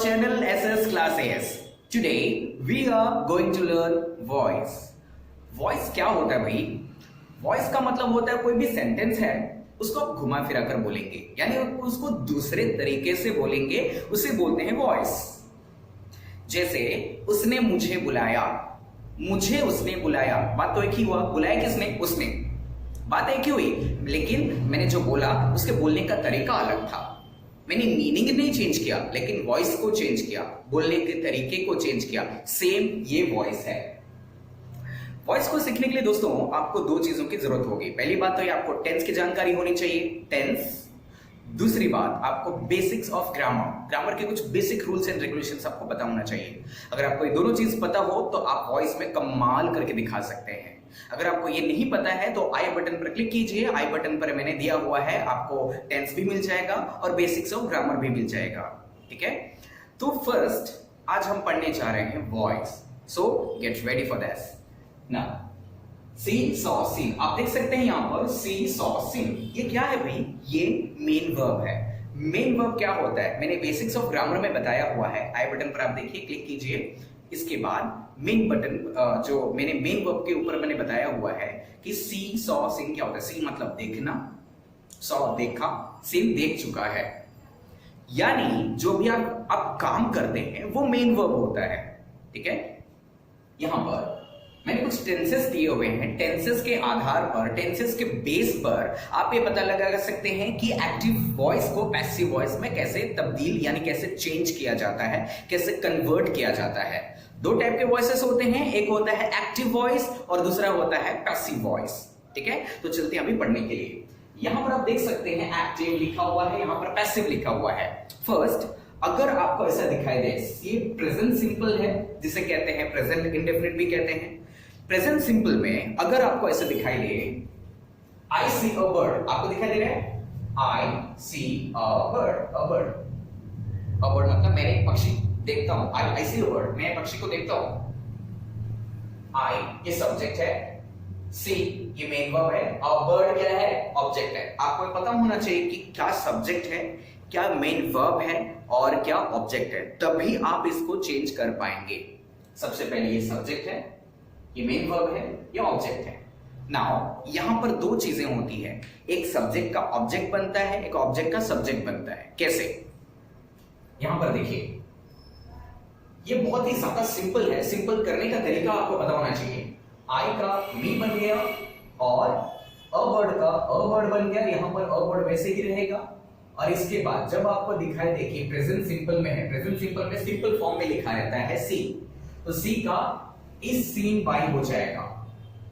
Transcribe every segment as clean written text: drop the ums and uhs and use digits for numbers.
channel SS Class AS. Today we are going to learn voice. Voice क्या होता है भाई? Voice का मतलब होता है कोई भी सेंटेंस है उसको आप घुमा फिरा कर बोलेंगे, यानी उसको दूसरे तरीके से बोलेंगे, उसे बोलते हैं वॉइस। जैसे उसने मुझे बुलाया, मुझे उसने बुलाया, बात तो एक ही हुआ, बुलाया किसने? उसने। बात एक ही हुई, लेकिन मैंने जो बोला उसके बोलने का तरीका अलग था। मैंने मीनिंग नहीं चेंज किया, लेकिन वॉइस को चेंज किया, बोलने के तरीके को चेंज किया। सेम ये वॉइस है। वॉइस को सीखने के लिए दोस्तों आपको दो चीजों की जरूरत होगी। पहली बात तो ये आपको टेंस की जानकारी होनी चाहिए, टेंस। दूसरी बात आपको बेसिक्स ऑफ ग्रामर, ग्रामर के कुछ बेसिक रूल्स एंड रेगुलेशंस आपको पता होना चाहिए। अगर आपको ये दोनों चीज पता हो तो आप वॉइस में कमाल करके दिखा सकते हैं। अगर आपको ये नहीं पता है तो आई बटन पर क्लिक कीजिए। आई बटन पर मैंने दिया हुआ है, आपको टेंस भी मिल जाएगा और बेसिक्स ऑफ ग्रामर भी मिल जाएगा। ठीक है, तो फर्स्ट आज हम पढ़ने जा रहे हैं voice. So get ready for this. Now see saw seen, आप देख सकते हैं यहाँ पर सी सॉ सीन। ये क्या है भाई? ये मेन वर्ब है। मेन वर्ब क्या होता है मैंने बेसिक्स ऑफ ग्रामर में बताया हुआ है। आई बटन पर आप देखिए, क्लिक कीजिए। इसके बाद मेन बटन जो मैंने मेन वर्ब के ऊपर मैंने बताया हुआ है कि सी सॉ सीन क्या होता है। सी मतलब देखना, सॉ देखा, सीन देख चुका है। यानी जो भी आप काम करते हैं वो मेन वर्ब होता है। ठीक है, यहां पर मैंने कुछ टेंसेस दिए हुए हैं। टेंसेस के आधार पर, टेंसेस के बेस पर आप ये पता लगा सकते हैं कि एक्टिव वॉइस को पैसिव वॉइस में कैसे तब्दील यानी कैसे चेंज किया जाता है, कैसे कन्वर्ट किया जाता है। दो टाइप के वॉइसेस होते हैं, एक होता है एक्टिव वॉइस और दूसरा होता है पैसिव वॉइस। ठीक है, तो चलते हैं अभी पढ़ने के लिए। यहां पर आप देख सकते हैं एक्टिव लिखा हुआ है, यहां पर पैसिव लिखा हुआ है। फर्स्ट, अगर आपको ऐसा दिखाई दे, ये प्रेजेंट सिंपल है जिसे कहते हैं प्रेजेंट इंडेफिनिट भी कहते हैं। प्रेजेंट सिंपल में अगर आपको ऐसा दिखाई दे, आई सी अ बर्ड, आपको दिखाई दे रहा है I see a bird. A bird, a bird मतलब मैंने एक पक्षी देखता हूं। आई सी अ बर्ड, मैं पक्षी को देखता हूं। आई ये सब्जेक्ट है, सी ये मेन वर्ब है, अ बर्ड क्या है? ऑब्जेक्ट है। आपको पता होना चाहिए कि क्या सब्जेक्ट है, क्या मेन वर्ब है और क्या ऑब्जेक्ट है, तभी आप इसको चेंज कर पाएंगे। सबसे पहले ये सब्जेक्ट है, ये मेन वर्ब है, ये ऑब्जेक्ट है। नाउ यहां पर दो चीजें होती है, एक सब्जेक्ट का ऑब्जेक्ट बनता है, एक ऑब्जेक्ट का सब्जेक्ट बनता है। कैसे? यहां पर देखिए, ये बहुत ही ज्यादा सिंपल है। सिंपल करने का तरीका आपको पता होना चाहिए। आई का मी बन गया और अ वर्ड का अ वर्ड बन गया। यहां पर अ वर्ड वैसे ही रहेगा। और इसके बाद जब आपको दिखाई दे कि प्रेजेंट सिंपल में है, प्रेजेंट सिंपल में सिंपल फॉर्म में लिखा रहता है सी, तो सी का इज सीन बाय हो जाएगा,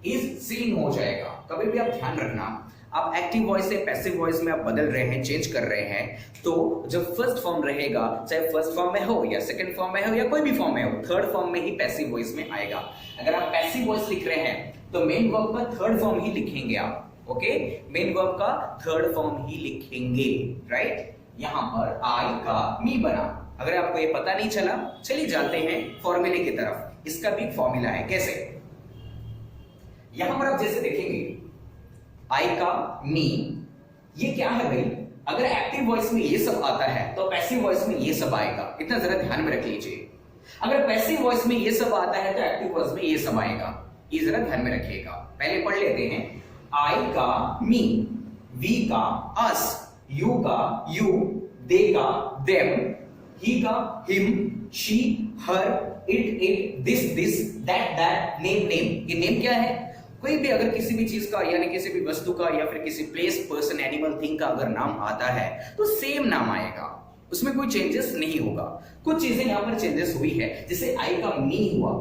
इज सीन हो जाएगा। कभी भी आप ध्यान रखना, आप एक्टिव वॉइस से पैसिव वॉइस में आप बदल रहे हैं, चेंज कर रहे हैं, तो जब फर्स्ट फॉर्म रहेगा, चाहे फर्स्ट फॉर्म में हो या सेकंड फॉर्म में हो या कोई भी फॉर्म में हो, थर्ड फॉर्म में ही पैसिव वॉइस में आएगा। अगर आप पैसिव वॉइस लिख रहे हैं तो मेन वर्ब का थर्ड फॉर्म ही लिखेंगे आप। ओके, मेन वर्ब का थर्ड फॉर्म ही लिखेंगे। राइट, यहां पर आई का मी बना। अगर आपको ये पता नहीं चला, चलिए जाते हैं फॉर्मूले की तरफ। इसका भी फॉर्मूला है। कैसे? यहां पर आप जैसे देखेंगे आई का मी, ये क्या है भाई? अगर एक्टिव वॉइस में ये सब आता है तो पैसिव वॉइस में ये सब आएगा। इतना जरा ध्यान में रख लीजिए। अगर पैसिव वॉइस में ये सब आता है तो एक्टिव वॉइस में ये सब आएगा। ये जरा ध्यान में रखिएगा। पहले पढ़ लेते हैं। आई का मी, वी का अस, यू का यू, दे का देम, ही का him, she her, it this that name name. ये नेम क्या है? कोई भी अगर किसी भी चीज का यानी किसी भी वस्तु का या फिर किसी प्लेस, पर्सन, एनिमल, थिंग का अगर नाम आता है तो सेम नाम आएगा, उसमें कोई चेंजेस नहीं होगा। कुछ चीजें यहां पर चेंजेस हुई है, जैसे आई का मी हुआ।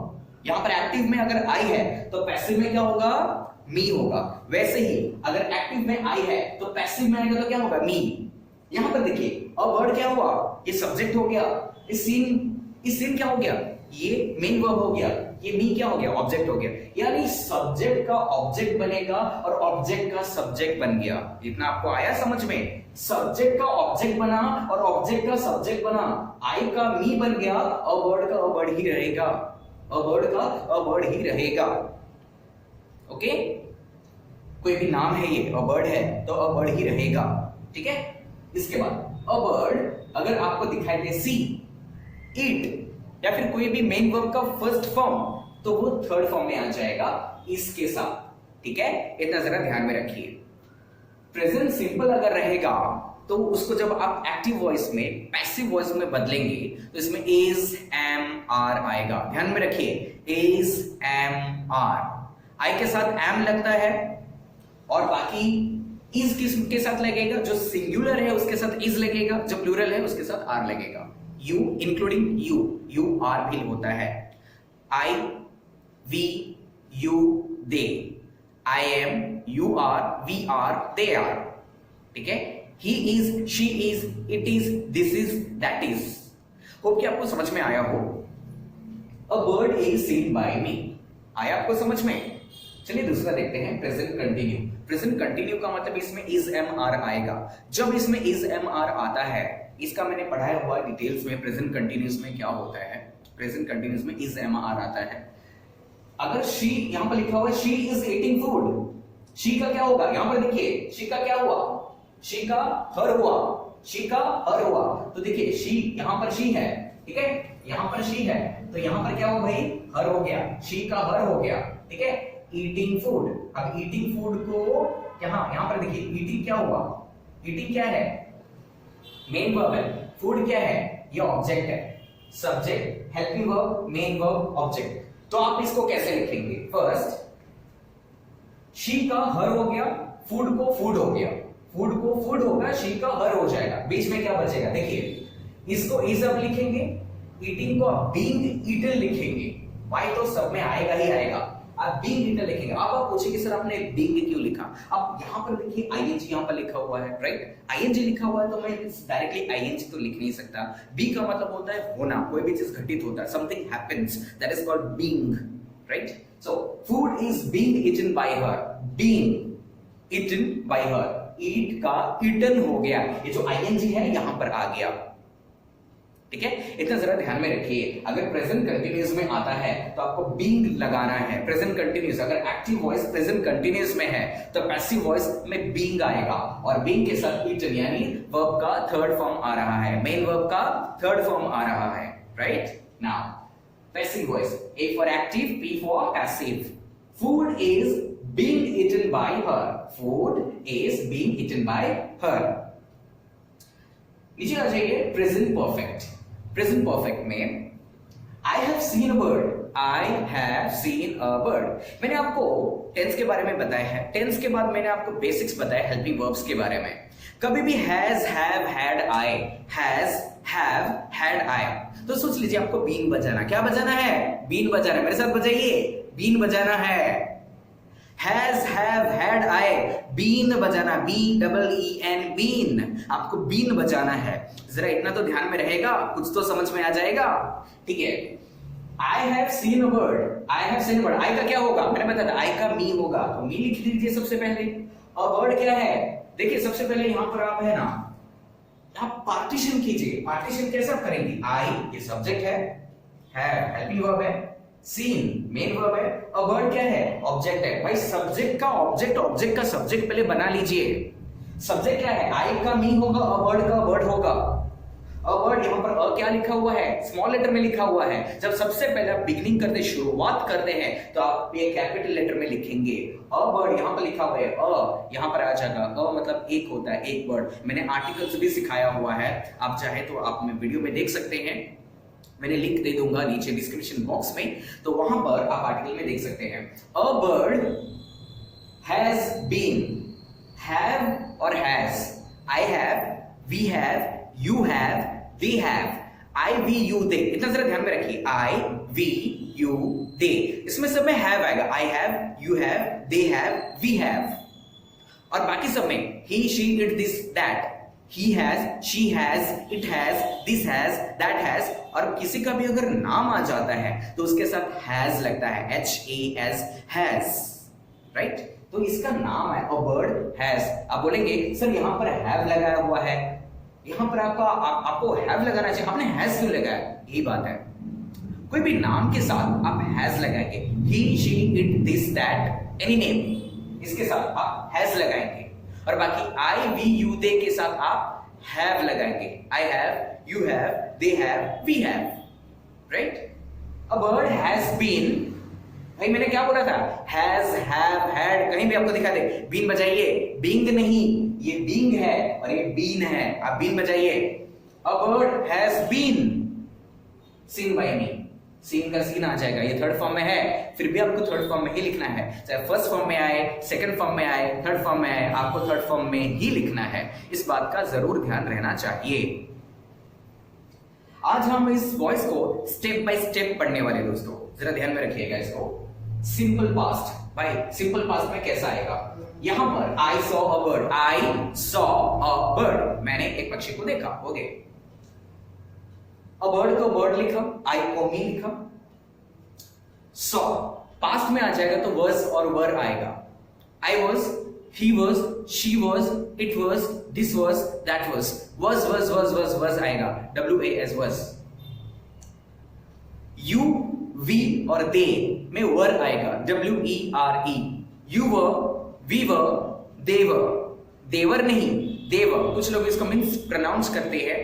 यहां पर एक्टिव में अगर आई है तो पैसिव में क्या होगा? मी होगा। वैसे ही अगर एक्टिव में आई है तो पैसिव में आएगा तो क्या होगा? मी। यहां पर देखिए, अ वर्ड क्या हुआ? ये सब्जेक्ट हो गया। इस सीन क्या हो गया? ये मेन वर्ब हो गया। ये मी क्या हो गया? ऑब्जेक्ट हो गया। यानी सब्जेक्ट का ऑब्जेक्ट बनेगा और ऑब्जेक्ट का सब्जेक्ट बन गया। इतना आपको आया समझ में? सब्जेक्ट का ऑब्जेक्ट बना और ऑब्जेक्ट का सब्जेक्ट बना। आई का मी बन गया, अ वर्ड का अ वर्ड ही रहेगा, अ वर्ड का अ वर्ड ही रहेगा। ओके, कोई भी नाम है, ये अ वर्ड है तो अ वर्ड ही रहेगा। ठीक है, इसके बाद अ वर्ड अगर आपको दिखाई दे सी, ईट, या फिर कोई भी मेन वर्ब का फर्स्ट फॉर्म, तो वो थर्ड फॉर्म में आ जाएगा इज के साथ। ठीक है, इतना जरा ध्यान में रखिए। प्रेजेंट सिंपल अगर रहेगा तो उसको जब आप एक्टिव वॉइस में पैसिव वॉइस में बदलेंगे तो इसमें इज एम आर आएगा। ध्यान में रखिए, इज एम आर, आई के साथ एम लगता है और बाकी इज किसके साथ लगेगा, जो सिंगुलर है उसके साथ इज लगेगा, जो प्लूरल है उसके साथ आर लगेगा। You including you, you are भी होता है। I, we, you, they, I am, you are, we are, they are. ठीक है, he is, she is, it is, this is, that is। Hope कि आपको समझ में आया हो। A bird is seen by me, आया आपको समझ में? चलिए दूसरा देखते हैं, प्रेजेंट कंटिन्यू। प्रेजेंट कंटिन्यू का मतलब इसमें इज एम आर आएगा। जब इसमें इज एम आर आता है, इसका मैंने पढ़ाया हुआ डिटेल्स में प्रेजेंट कंटिन्यूस में क्या होता है। प्रेजेंट कंटिन्यूस में इज एम आर आता है। अगर शी यहां पर लिखा हुआ है she is eating food, she का क्या होगा, यहां पर देखिए शी का क्या हुआ, शी का हर हुआ, शी का हर हुआ। तो देखिए शी, यहां पर शी है, ठीक है, यहां पर शी है, तो यहां पर क्या हुआ भाई, हर हो गया, शी का हर हो गया। ठीक है, ईटिंग फूड। अब ईटिंग फूड को यहां पर देखिए ईटिंग क्या हुआ, ईटिंग क्या है, मेन वर्ब है, फूड क्या है, ये ऑब्जेक्ट है, subject, helping verb, main verb, object. तो आप इसको कैसे लिखेंगे, फर्स्ट शी का हर हो गया, फूड को फूड हो गया, फूड को फूड होगा, शी का हर हो जाएगा, बीच में क्या बचेगा, देखिए इसको इज अब लिखेंगे, ईटिंग को आप बीइंग ईटन लिखेंगे, वाई तो सब में आएगा ही आएगा, आप बीइंग ईटन लिखेंगे। आप पूछेंगे सर आपने बीइंग क्यों लिखा, अब यहां पर देखिए आईएनजी यहां पर लिखा हुआ है, राइट, आईएनजी लिखा हुआ है तो मैं डायरेक्टली आईएनजी तो लिख नहीं सकता। बी का मतलब होता है होना, कोई भी चीज घटित होता है, something happens, that is called being, right. So food is being eaten by her, being eaten by her, eat का ईटन हो गया, ये जो आईएनजी है यहां पर आ गया। ठीक है, इतना जरा ध्यान में रखिए, अगर प्रेजेंट कंटिन्यूअस में आता है तो आपको बीइंग लगाना है। प्रेजेंट कंटिन्यूअस, अगर एक्टिव वॉइस प्रेजेंट कंटिन्यूअस में है तो पैसिव वॉइस में बीइंग आएगा, और बीइंग के साथ ईटन यानी वर्ब का थर्ड फॉर्म आ रहा है, मेन वर्ब का थर्ड फॉर्म आ रहा है, right. Now passive voice, A for active, P for passive. Food is being eaten by her, food is being eaten by her। नीचे आ जाइए, प्रेजेंट परफेक्ट। प्रेजेंट परफेक्ट में I have seen a bird, I have seen a bird। मैंने आपको tense के बारे में बताया है, टेंस के बाद मैंने आपको बेसिक्स बताया हेल्पिंग वर्ब्स के बारे में। कभी भी has, have, had, I, has, have, had, I, तो सोच लीजिए आपको बीन बजाना, क्या बजाना है, बीन बजाना है, मेरे साथ बजाइए, बीन बजाना है। Has, have, had, I, been बजाना, BEEN, बीन, आपको बीन बजाना है। जरा इतना तो ध्यान में रहेगा, कुछ तो समझ में आ जाएगा। ठीक है, I have seen a bird, I have seen a bird, I का क्या होगा, मैंने बताया था आई का मी होगा, तो मी लिख लीजिए सबसे पहले। अ बर्ड क्या है, देखिए सबसे पहले यहां पर आप है ना, आप पार्टीशन कीजिए। पार्टीशन कैसे आप करेंगे, आई ये सब्जेक्ट है, हैव हेल्पिंग वर्ब है, सीन मेन वर्ब है, अ बर्ड क्या है, ऑब्जेक्ट है। भाई सब्जेक्ट का ऑब्जेक्ट, ऑब्जेक्ट का सब्जेक्ट पहले बना लीजिए। सब्जेक्ट क्या है, आई का मी होगा, अ बर्ड का वर्ड होगा। अ वर्ड यहां पर अ क्या लिखा हुआ है, स्मॉल लेटर में लिखा हुआ है। जब सबसे पहले आप बिगिनिंग करते, शुरुआत करते हैं, तो आप ये कैपिटल लेटर में लिखेंगे। अ वर्ड यहां पर लिखा हुआ है, अ यहां पर आ जाएगा, अ मतलब एक होता है, एक वर्ड। मैंने आर्टिकल्स भी सिखाया हुआ है, आप चाहे तो आप वीडियो में देख सकते हैं, मैंने लिंक दे दूंगा नीचे डिस्क्रिप्शन बॉक्स में, तो वहां पर आप आर्टिकल में देख सकते हैं। A bird has been, have और has, I have, we have, you have, they have, I we you they. इतना जरा ध्यान में रखिए, आई वी यू दे, इसमें सब में हैव आएगा, I have, you have, they have, we have. और बाकी सब में he, she, it, this, that, he has, she has, it has, this has, that has। और किसी का भी अगर नाम आ जाता है तो उसके साथ has लगता है, HAS, has, राइट। तो इसका नाम है, a bird has। आप बोलेंगे सर यहाँ पर have लगाया हुआ है, यहाँ पर आपको have लगाना चाहिए, आपने has क्यों लगाया, यही बात है, कोई भी नाम के साथ आप has लगाएंगे, he, she, it, this, that, any name, इसके साथ आप has लगाएंगे। और बाकी आई वी यू दे के साथ आप हैव लगाएंगे, I have, you have, they have, we have. Right? A bird has been, भाई मैंने क्या बोला था? हैज, हैव, हैड, कहीं भी आपको दिखा दे बीन बजाइए, बींग नहीं, ये बींग है और ये बीन है, आप बीन बजाइए। A bird has been seen by me, seen का सीन आ जाएगा, ये थर्ड फॉर्म में है, फिर भी आपको थर्ड फॉर्म में ही लिखना है, चाहे फर्स्ट फॉर्म में आए, सेकंड फॉर्म में आए, थर्ड फॉर्म में आए, आपको थर्ड फॉर्म में ही लिखना है। इस बात का जरूर ध्यान रहना चाहिए। आज हम इस वॉइस को स्टेप बाय स्टेप पढ़ने वाले दोस्तों, जरा ध्यान में रखिएगा इसको। सिंपल पास्ट, भाई सिंपल पास्ट में कैसा आएगा? यहां पर I saw a bird, I saw a bird, मैंने एक पक्षी को देखा, हो गए। अ बर्ड को बर्ड लिखा, आई को मी लिखा। सॉ पास्ट में आ जाएगा तो वर्स और वर आएगा। I was, he was, she was, it was, this was, that was आएगा, WAS वॉज। यू, वी और दे में वर आएगा, WERE। You were, we were, they were, देवर नहीं देवर। कुछ लोग इसको मिस प्रोनाउंस करते हैं।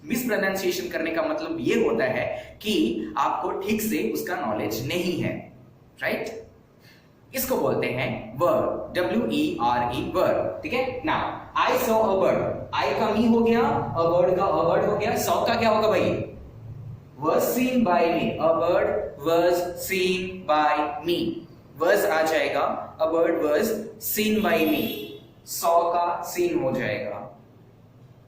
मिस प्रोनाउंसिएशन करने का मतलब ये होता है कि आपको ठीक से उसका नॉलेज नहीं है, राइट? इसको बोलते हैं वर्ड, WERE वर्ड, ठीक है ना। I saw a bird, I का मी हो गया, अ बर्ड का अ बर्ड हो गया, सॉ का क्या होगा भाई? was seen by me, a bird was seen by me, was आ जाएगा, a bird was seen by me, saw का seen हो जाएगा,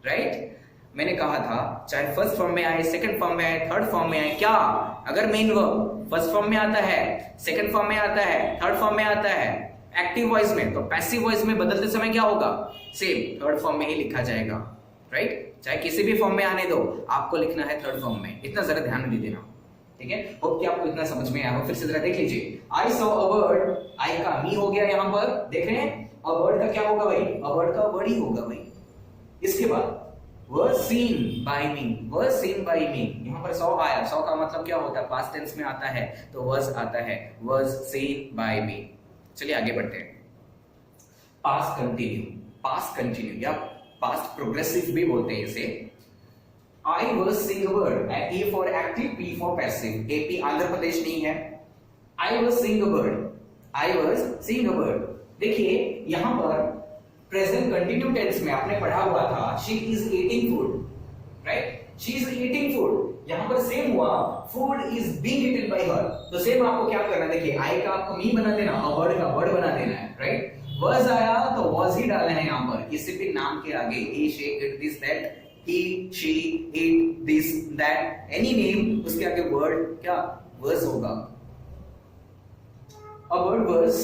राइट? मैंने कहा था चाहे फर्स्ट फॉर्म में आए, सेकंड फॉर्म में आए, थर्ड फॉर्म में आए, क्या अगर मेन वर्ब फर्स्ट फॉर्म में आता है, सेकंड फॉर्म में आता है, थर्ड फॉर्म में आता है, एक्टिव वॉइस में, तो पैसिव वॉइस में बदलते समय क्या होगा? सेम थर्ड फॉर्म में ही लिखा जाएगा, राइट? चाहे किसी भी फॉर्म में आने दो, आपको लिखना है थर्ड फॉर्म में, इतना जरा ध्यान दे देना, ठीक है? होप कि आपको इतना समझ में आया हो। फिर से जरा देख लीजिए, I saw a bird, I का मी हो गया, यहां पर देख रहे हैं, अ बर्ड का क्या होगा भाई? अ बर्ड का वर्ड ही होगा भाई। इसके बाद was seen by me, was seen by me, यहां पर सॉ आया, सॉ का मतलब क्या होता है? पास्ट टेंस में आता है तो was आता है, was seen by me। चलिए आगे बढ़ते हैं। पास्ट कंटिन्यू या पास्ट प्रोग्रेसिव भी बोलते हैं इसे। I was seeing a bird, A for active, P for passive, AP Andhra Pradesh नहीं है। I was seeing a bird, I was seeing a bird। देखिए यहां पर प्रेजेंट कंटिन्यू टेंस में आपने पढ़ा हुआ था she is eating food, right? she is eating food, यहां पर सेम हुआ food is being eaten by her, तो सेम आपको क्या करना है? देखिए I का आपको मी बना देना, a word का वर्ड बना देना है, राइट? was आया तो was ही डालना है यहां पर, किसी भी नाम के आगे he, she, it, this, that, he, she, it, this, that, any name, उसके आगे वर्ड क्या? was होगा। a word was,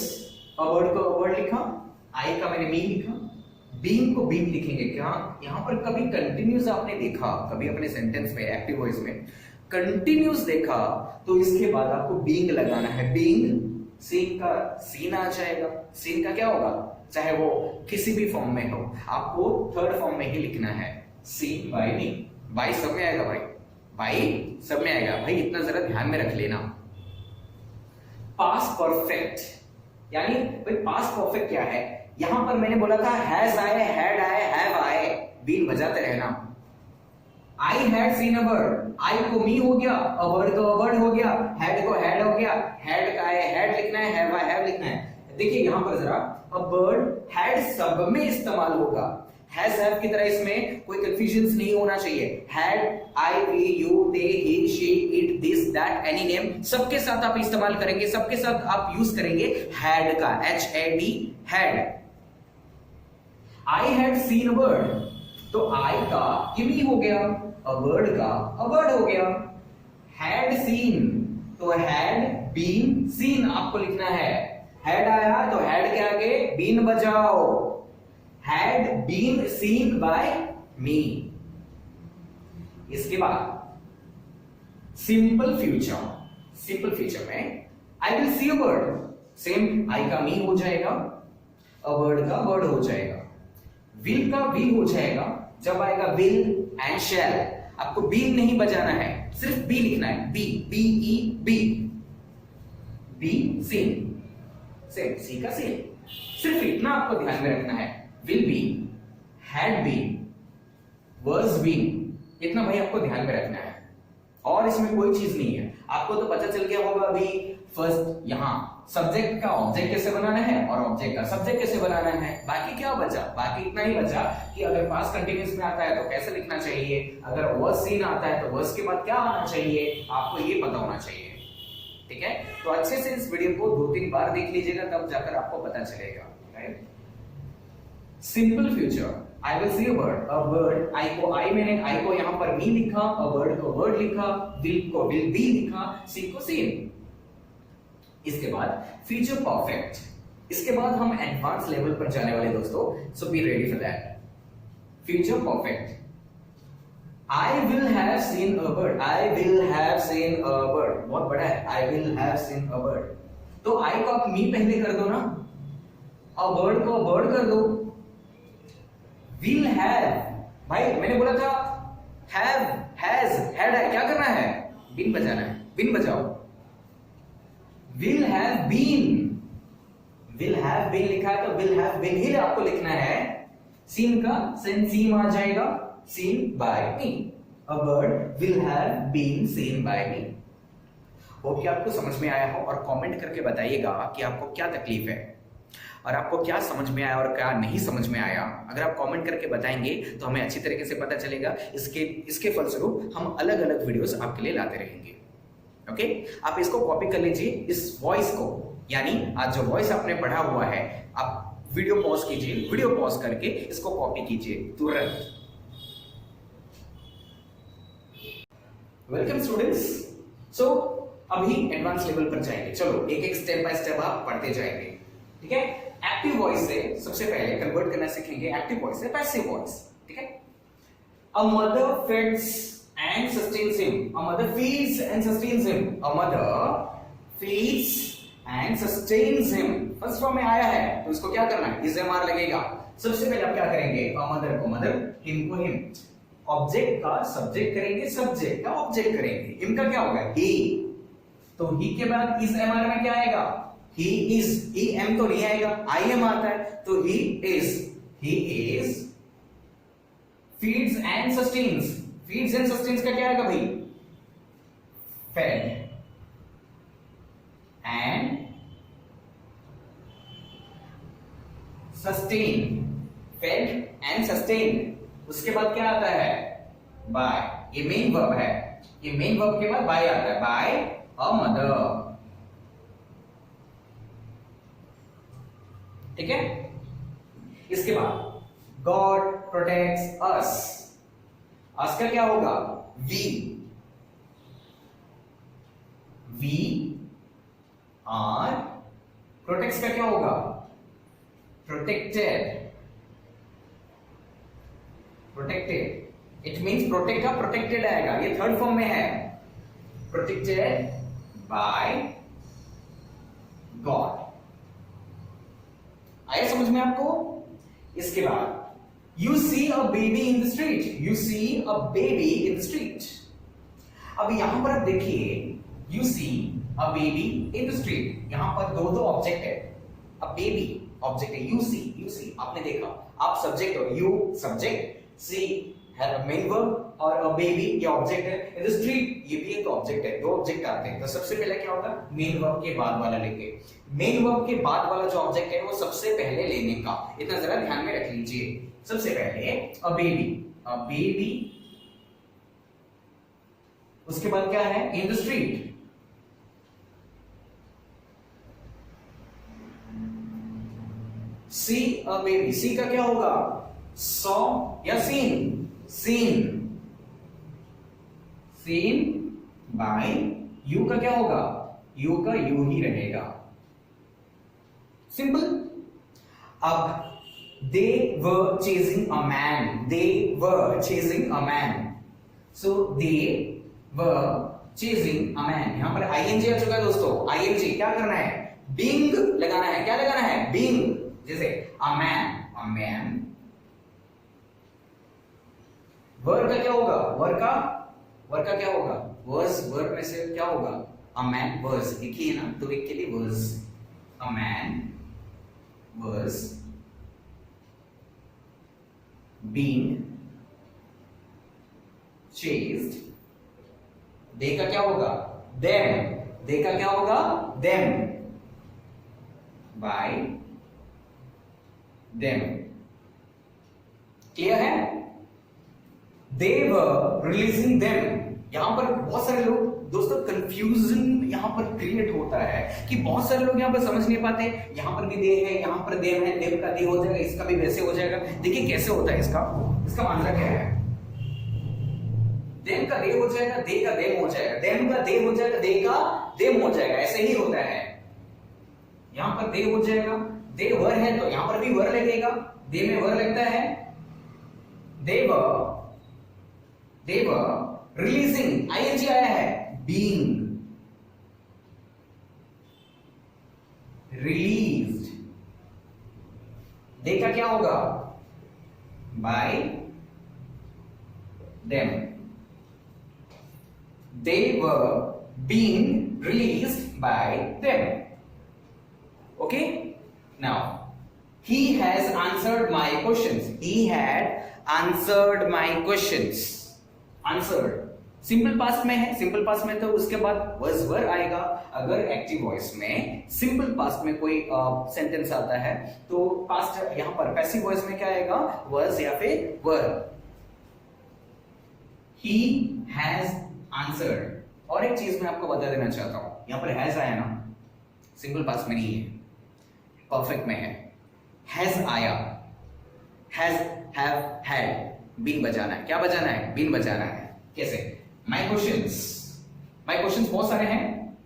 a word को वर्ड लिखा, आई का मैंने मी लिखा, बीइंग को बीइंग लिखेंगे क्या? यहां पर कभी कंटिन्यूस आपने देखा, कभी अपने सेंटेंस में एक्टिव वॉइस में कंटिन्यूस देखा तो इसके बाद आपको बीइंग लगाना है। बीइंग, सीन का सीन आ जाएगा, सीन का क्या होगा? चाहे वो किसी भी फॉर्म में हो, आपको थर्ड फॉर्म में ही लिखना है, सीन बाय मी। बाय सब में आएगा भाई, बाय सब में आएगा भाई, इतना जरा ध्यान में रख लेना। पास्ट परफेक्ट, यानी भाई पास्ट परफेक्ट क्या है? यहां पर मैंने बोला था हैज आए, हैड आए, हैव आए, बीन बजाते रहना। I had seen a bird, I को मी हो गया, अ बर्ड को अ बर्ड हो गया, हैड को हैड हो गया, हैड का है हैड लिखना है, हैव आए हैव लिखना है। देखिए यहां पर जरा अ बर्ड हैड सब में इस्तेमाल होगा, हैज हैव की तरह इसमें कोई कंफ्यूजन नहीं होना चाहिए। Had, I, we, you, they, he, she, it, this, that, any name, सबके साथ आप इस्तेमाल करेंगे, सबके साथ आप यूज करेंगे हैड का, HAD, had. I had seen a bird, तो आई का मी हो गया, अ बर्ड का अ बर्ड हो गया। हैड सीन, तो हैड बीन सीन आपको लिखना है। हैड आया तो हैड के आगे बीन बजाओ, had been seen by me। इसके बाद सिंपल फ्यूचर में I will see a bird, same I का me हो जाएगा, a bird का bird हो जाएगा, will का will हो जाएगा, जब आएगा will and shall। आपको will नहीं बजाना है, सिर्फ be लिखना है, be seen, सेम सी का सेम, सिर्फ इतना आपको ध्यान में रखना है। will be, had been, was been, इतना भाई आपको ध्यान में रखना है। और इसमें कोई चीज नहीं है। आपको तो पता चल गया होगा अभी फर्स्ट यहाँ सब्जेक्ट का ऑब्जेक्ट कैसे बनाना है और ऑब्जेक्ट का सब्जेक्ट कैसे बनाना है। बाकी क्या बचा, बाकी इतना ही बचा कि अगर पास्ट कंटिन्यूअस में आता है तो कैसे लिखना चाहिए, अगर वर्स सीन आता है तो वर्स के बाद क्या आना चाहिए, आपको ये पता होना चाहिए। ठीक है, तो अच्छे से इस वीडियो को 2-3 बार देख लीजिएगा, तब जाकर आपको पता चलेगा। Right, simple future, I will see a bird, I को I मैंने I को यहाँ पर me लिखा, a bird को bird लिखा, will को will be लिखा, see को seen। इसके बाद फ्यूचर परफेक्ट, इसके बाद हम एडवांस लेवल पर जाने वाले दोस्तों, so be ready for that. Future perfect, I will have seen a bird, I will have seen a bird, बहुत बड़ा है, I will have seen a bird। तो I को आप me पहले कर दो ना, a bird को bird कर दो। will have, भाई मैंने बोला था have, has, had है, क्या करना है, बिन बजाना है, बिन बजाओ। will have been, will have been लिखा है तो will have been ही आपको लिखना है। seen का seen आ जाएगा, seen by me, a bird will have been seen by me। Hope कि आपको समझ में आया हो, और कमेंट करके बताइएगा कि आपको क्या तकलीफ है और आपको क्या समझ में आया और क्या नहीं समझ में आया। अगर आप कमेंट करके बताएंगे तो हमें अच्छी तरीके से पता चलेगा। इसके फलस्वरूप हम अलग अलग वीडियोस आपके लिए लाते रहेंगे। ओके, आप इसको कॉपी कर लीजिए, इस वॉइस को, यानी आज जो वॉइस आपने पढ़ा हुआ है, आप वीडियो पॉज कीजिए, वीडियो पॉज करके इसको कॉपी कीजिए तुरंत। वेलकम स्टूडेंट्स, सो अभी एडवांस लेवल पर जाएंगे। चलो एक एक स्टेप बाय स्टेप आप पढ़ते जाएंगे। ठीक है, एक्टिव वॉइस से सबसे पहले कन्वर्ट करना सीखेंगे एक्टिव वॉइस से पैसिव वॉइस। ठीक है, a mother feeds and sustains him, a mother feeds and sustains him, a mother feeds and sustains him। First form में आया है तो इसको क्या करना है, इजमार लगेगा। सबसे पहले आप क्या करेंगे, अ मदर को मदर, हिम को हिम, ऑब्जेक्ट का सब्जेक्ट करेंगे, सब्जेक्ट का ऑब्जेक्ट करेंगे। हिम का क्या होगा, ही, तो ही के बाद इस एमआर में क्या आएगा, he is, he am तो नहीं आएगा, I am आता है, तो he is feeds and sustains, feeds and sustains का क्या आएगा भाई, fed and sustain, fed and sustain। उसके बाद क्या आता है, by, ये मेन वर्ब है, ये मेन वर्ब के बाद by आता है, by a mother। ठीक है, इसके बाद गॉड प्रोटेक्ट्स अस, अस का क्या होगा, वी आर, प्रोटेक्ट्स का क्या होगा, protected, protected, it means protect का प्रोटेक्टेड आएगा, ये थर्ड फॉर्म में है, प्रोटेक्टेड बाय गॉड। आया समझ में आपको। इसके बाद you see a baby in the street, you see a baby in the street. अब यहां पर आप देखिए, you see a baby in the street, यहां पर दो ऑब्जेक्ट है, अ बेबी ऑब्जेक्ट है, यू सी आपने देखा, आप सब्जेक्ट हो, यू सब्जेक्ट, सी है मेन वर्ब, और अ बेबी ये ऑब्जेक्ट है, इन द स्ट्रीट ये भी एक ऑब्जेक्ट है, दो ऑब्जेक्ट आते हैं। तो सबसे पहले क्या होगा, मेन वर्ब के बाद वाला लेके, मेन वर्ब के बाद वाला जो ऑब्जेक्ट है वो सबसे पहले लेने का, इतना जरा ध्यान में रख लीजिए। सबसे पहले अ बेबी, उसके बाद क्या है, in the street, see a baby, see का क्या होगा, सॉ या सीन, सीन बाय, यू का क्या होगा, यू का यू ही रहेगा, सिंपल। अब they were chasing a man, they were chasing a man, so they were chasing a man, यहां पर आईएनजी आ चुका है दोस्तों। आईएनजी क्या करना है, बीइंग लगाना है, क्या लगाना है, बीइंग, जैसे अ मैन, वर्ब का क्या होगा, वर्ब का क्या होगा, वर्स, वर्ब में से क्या होगा, अ मैन वर्स, एक ही है ना, तो एक के लिए was, a man was being chased दे का क्या होगा? देम। दे का क्या होगा? देम। Bye them. क्लियर है? दे वर रिलीजिंग देम। यहां पर बहुत सारे लोग दोस्तों कंफ्यूजन यहां पर क्रिएट होता है कि बहुत सारे लोग यहां पर समझ नहीं पाते, यहां पर भी दे है, यहां पर देम है, देम का दे हो जाएगा, इसका भी वैसे हो जाएगा। देखिए कैसे होता है इसका मामला क्या है। देम का दे हो जाएगा, दे का देम हो जाएगा, देम का दे हो जाएगा, दे का देम हो जाएगा, ऐसे ही होता है। यहां पर दे हो जाएगा, दे वर है तो यहां पर भी वर लगेगा, दे में वर लगता है। देव रिलीजिंग आईएनजी आया है, बीइंग रिलीज्ड। दे का क्या होगा? Bye them. They were being released by them. Okay? Now, he has answered my questions. He had answered my questions. Answered. Simple past में है, सिंपल पास्ट में तो उसके बाद was were आएगा। अगर एक्टिव वॉइस में सिंपल पास्ट में कोई सेंटेंस आता है तो पास्ट यहां पर पैसिव वॉइस में क्या आएगा? was या फिर were। He has answered. और एक चीज मैं आपको बता देना चाहता हूं, यहां पर हैज आया ना, सिंपल पास्ट में नहीं है, परफेक्ट में है। हैज आया, हैज, हैव, हैड, बीन बजाना है। क्या बजाना है? बीन बजाना है। कैसे? माय क्वेश्चंस बहुत सारे हैं।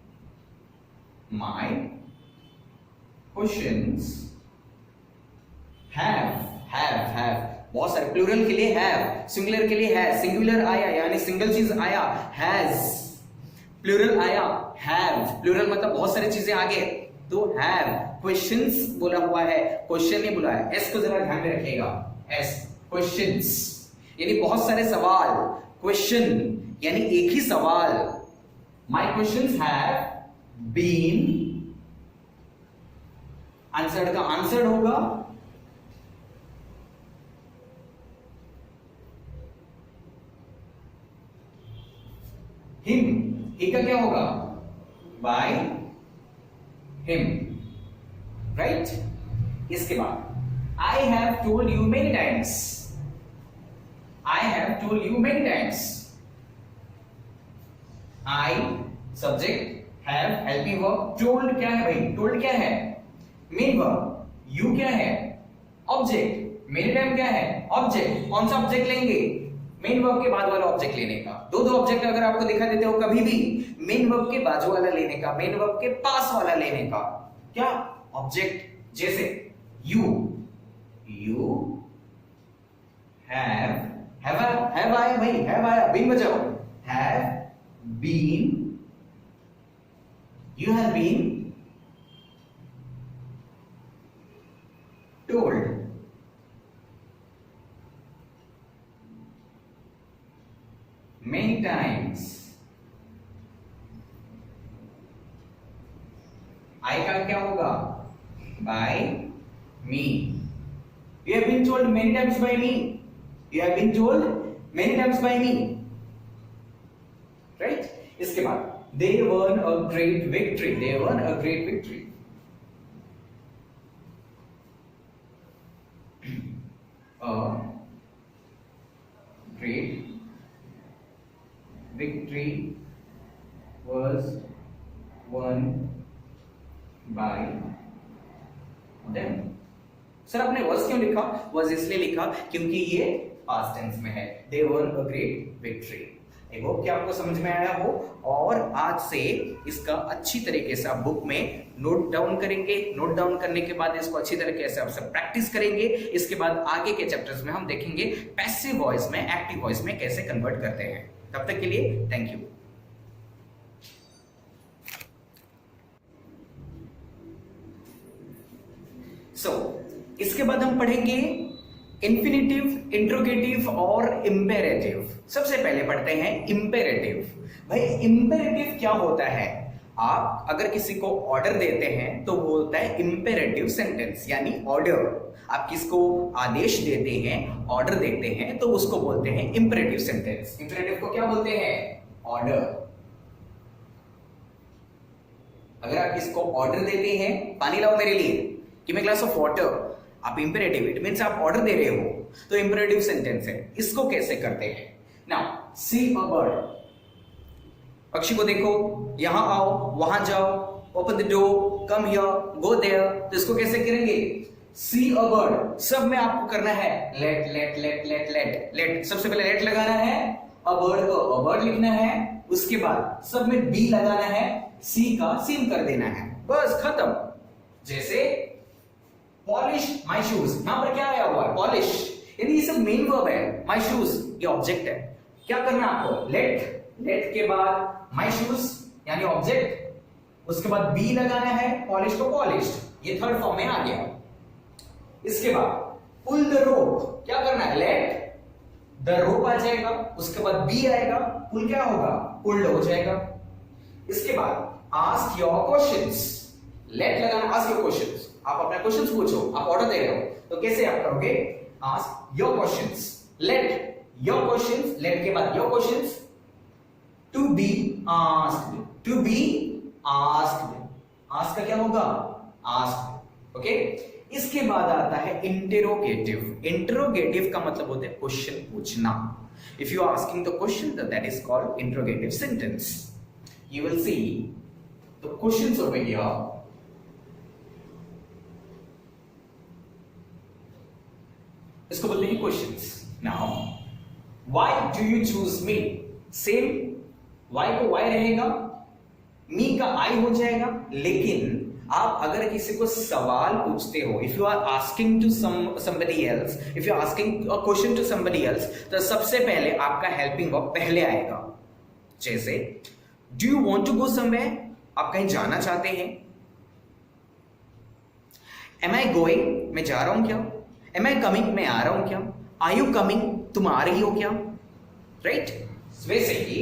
माय क्वेश्चंस हैव बहुत सारे। प्लूरल के लिए हैव, सिंगुलर के लिए हैज। सिंगुलर आया यानी सिंगल चीज आया, हैज। प्लूरल आया, हैव। प्लूरल मतलब बहुत सारी चीजें आगे, तो हैव। क्वेश्चंस बोला हुआ है, क्वेश्चन नहीं बोला है। एस को जरा ध्यान में रखिएगा, एस, क्वेश्चंस यानी बहुत सारे सवाल। क्वेश्चन यानी एक ही सवाल। My questions have been answered का आंसर्ड होगा हिम। ही का क्या होगा? By him. राइट? इसके बाद I have told you many times. I have told you many times. I subject, have helping verb, told क्या है भाई? टोल्ड क्या है? Main verb. यू क्या है? ऑब्जेक्ट। मेनी टाइम क्या है? ऑब्जेक्ट। कौन सा ऑब्जेक्ट लेंगे? मेन वर्ब के बाद वाला ऑब्जेक्ट लेने का। दो ऑब्जेक्ट अगर आपको दिखा देते हो कभी भी, मेन वर्ब के बाजू वाला लेने का, मेन वर्ब के पास वाला लेने का। क्या? ऑब्जेक्ट। जैसे यू हैव आया भाई, हैव आया, बीन बजाओ। Have been, you have been told. Many times। I का क्या होगा? By me। You have been told many times by me। You have been told many times by me। Right? इसके बाद they won a great victory। They won a great victory। A great victory was won by them। Sir आपने was क्यों लिखा? was इसलिए लिखा क्योंकि ये past tense में है। They won a great victory। I hope कि आपको समझ में आया हो, और आज से इसका अच्छी तरीके से आप बुक में नोट डाउन करेंगे। नोट डाउन करने के बाद इसको अच्छी तरीके से आप सब प्रैक्टिस करेंगे। इसके बाद आगे के चैप्टर्स में हम देखेंगे पैसिव वॉइस में एक्टिव वॉइस में कैसे कन्वर्ट करते हैं। तब तक के लिए थैंक यू। इसके बाद हम पढ़ेंगे इंफिनिटिव, इंट्रोगेटिव और इंपेरेटिव। सबसे पहले पढ़ते हैं इंपेरेटिव। भाई इंपेरेटिव क्या होता है? आप अगर किसी को ऑर्डर देते हैं तो वो होता है इंपेरेटिव सेंटेंस, यानी ऑर्डर। आप किसको आदेश देते हैं, ऑर्डर देते हैं, तो उसको बोलते हैं इंपेरेटिव सेंटेंस। इंपेरेटिव को क्या बोलते हैं? ऑर्डर। अगर आप इसको ऑर्डर देते हैं पानी लाओ मेरे लिए, give me glass of water, आप इंपेरेटिव, इट मींस आप ऑर्डर दे रहे हो, तो इंपेरेटिव सेंटेंस है। इसको कैसे करते हैं? नाउ सी अ बर्ड, पक्षी को देखो, यहां आओ, वहां जाओ, open the door, come here, go there, तो इसको कैसे करेंगे? सी अ बर्ड, सब में आपको करना है let let let let let let, सबसे पहले लेट लगाना है, अ बर्ड को अ बर्ड लिखना है, उसके बाद सब में बी लगाना है, सी का सीन कर देना है, बस खत्म। जैसे पॉलिश माय शूज, यहां पर क्या आया हुआ है? पॉलिश, यानी ये सब मेन वर्ब है, माय शूज ये ऑब्जेक्ट है। क्या करना है आपको? लेट, लेट के बाद माय शूज यानी ऑब्जेक्ट, उसके बाद बी लगाना है, पॉलिश को पॉलिश्ड, ये थर्ड फॉर्म में आ गया। इसके बाद पुल द रोप, क्या करना है? लेट द रोप आ जाएगा, उसके बाद बी आएगा, पुल क्या होगा? पुल्ड हो जाएगा। इसके बाद आस्क योर क्वेश्चंस, लेट लगाना, आस्क योर क्वेश्चंस, आप अपना क्वेश्चंस पूछो, आप ऑर्डर दे रहे हो, तो कैसे आप करोगे? Ask your questions, let your questions, let के बाद your questions, to be asked, to be asked, ask का क्या होगा? Asked, okay. इसके बाद आता है इंटेरोगेटिव, इंटेरोगेटिव का मतलब होता है क्वेश्चन पूछना। If you are asking the question, that is called interrogative sentence. You will see the questions over here. इसको बोलते हैं questions. Now why do you choose me, same why को वाई रहेगा, मी का आई हो जाएगा, लेकिन आप अगर किसी को सवाल पूछते हो, if you are asking to somebody else, if you are asking a question to somebody else, तो सबसे पहले आपका हेल्पिंग वर्ब पहले आएगा। जैसे do you want to go somewhere, आप कहीं जाना चाहते हैं। एम आई गोइंग, मैं जा रहा हूं क्या? एम आई कमिंग, मैं आ रहा हूं क्या? आर यू कमिंग, तुम आ रही हो क्या? राइट, वैसे ही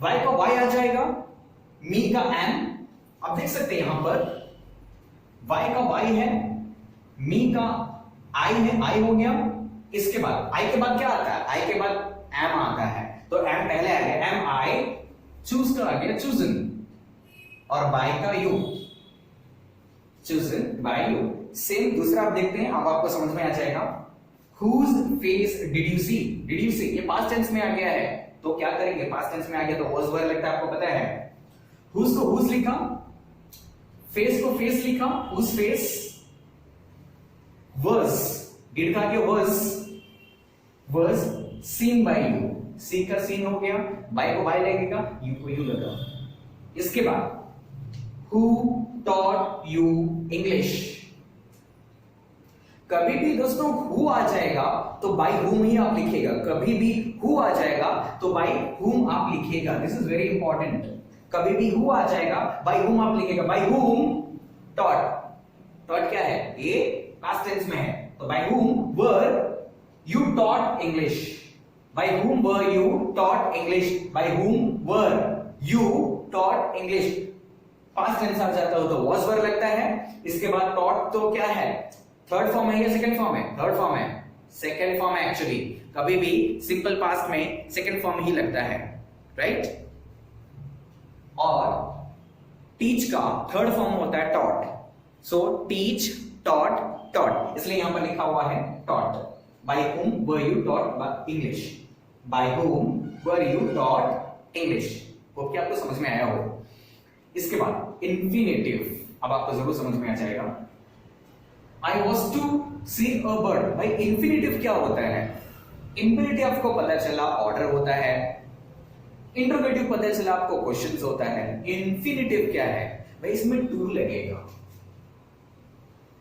वाई का वाई आ जाएगा, मी का एम, आप देख सकते हैं यहां पर वाई का वाई है, मी का आई है, आई हो गया। इसके बाद आई के बाद क्या आता है? आई के बाद एम आता है, तो एम पहले आ गया, एम आई, चूज का आ गया चूजन, और बाय का you, chosen bye you. Same दूसरा आप देखते हैं, अब आपको समझ में आ जाएगा। Whose face did you see, did you see, ये पास्ट टेंस में आ गया है, तो क्या करेंगे? पास्ट टेंस में आ गया तो वाज वर लगता है, आपको पता है। हुज को हुज लिखा, फेस को फेस लिखा, हुज फेस, वाज, डिड का क्या? वाज सीन बाय यू, सी का सीन हो गया, बाय को बाय लगेगा, यू को यू लगा। इसके बाद हु टॉट यू इंग्लिश, कभी भी दोस्तों हु आ जाएगा तो बाय हुम ही आप लिखेगा, कभी भी हु आ जाएगा तो बाय हुम आप लिखेगा, दिस इज वेरी इंपॉर्टेंट। कभी भी हु आ जाएगा बाय हुम आप लिखेगा, बाय हुम टॉट, टॉट क्या है? ये पास्ट टेंस में है, तो by whom were you taught English, by whom were you taught English, by whom were you taught English. Past tense आ जाता हो तो वाज वर लगता है। इसके बाद टॉट तो क्या है? थर्ड फॉर्म है या सेकंड फॉर्म है? थर्ड फॉर्म है, सेकंड फॉर्म है एक्चुअली। कभी भी सिंपल पास्ट में सेकंड फॉर्म ही लगता है, राइट। और टीच का थर्ड फॉर्म होता है टॉट, सो टीच, टॉट, टॉट, इसलिए यहां पर लिखा हुआ है taught. Bye whom were you taught English, by whom were you taught English. Hope कि आपको समझ में आया हो। इसके बाद इंफिनिटिव, अब आपको जरूर समझ में आ जाएगा। I was to see a bird, भाई इंफिनिटिव क्या होता है? इंफिनिटिव आपको पता चला ऑर्डर होता है, इंट्रोगेटिव पता चला आपको क्वेश्चंस होता है। इंफिनिटिव क्या है भाई? इसमें टू लगेगा,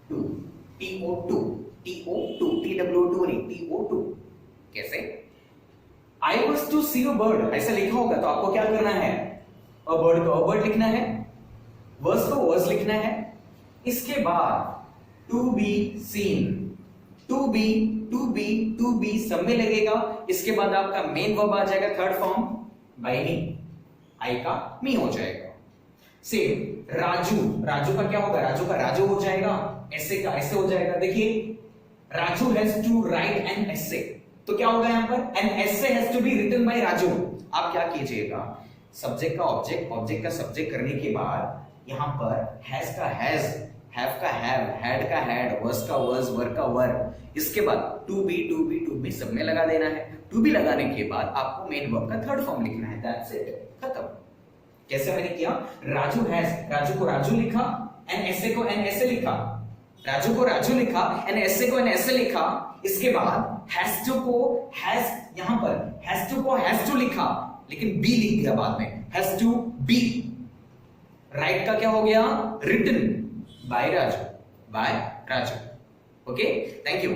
टू, TO2, TO2, TW2 नहीं, TO2। कैसे? I was to see a bird, ऐसा लिखा होगा तो आपको क्या करना है? a bird को a bird लिखना है, was को was लिखना है। इसके बाद to be seen, to be सब में लगेगा। इसके बाद आपका मेन वर्ब आ जाएगा थर्ड फॉर्म, बाय मी, आई का मी हो जाएगा। सेम राजू, राजू का क्या होगा? राजू का राजू हो जाएगा, ऐसे का ऐसे हो जाएगा। देखिए Raju has to write an essay, तो क्या होगा यहां पर? An essay has to be written by Raju. आप क्या कीजिएगा, सब्जेक्ट का ऑब्जेक्ट, ऑब्जेक्ट का सब्जेक्ट करने के बाद यहां पर हैज का हैज, हैव का हैव, हैड का हैड, वर्स का वर्स, वर का वर, इसके बाद टू बी सब में लगा देना है। टू बी लगाने के बाद आपको मेन वर्ब का थर्ड फॉर्म लिखना है, दैट्स इट, खत्म। कैसे मैंने किया, राजू हैज, राजू को राजू लिखा, एन ऐसे को एन ऐसे लिखा, राजू को राजू लिखा, एन ऐसे को एन ऐसे लिखा, इसके बाद हैज टू को हैज, यहां पर हैज टू को हैज टू लिखा, लेकिन बी लिख दिया बाद में, हैज टू बी। राइट का क्या हो गया, written by Raju, by Raju. Okay, thank you.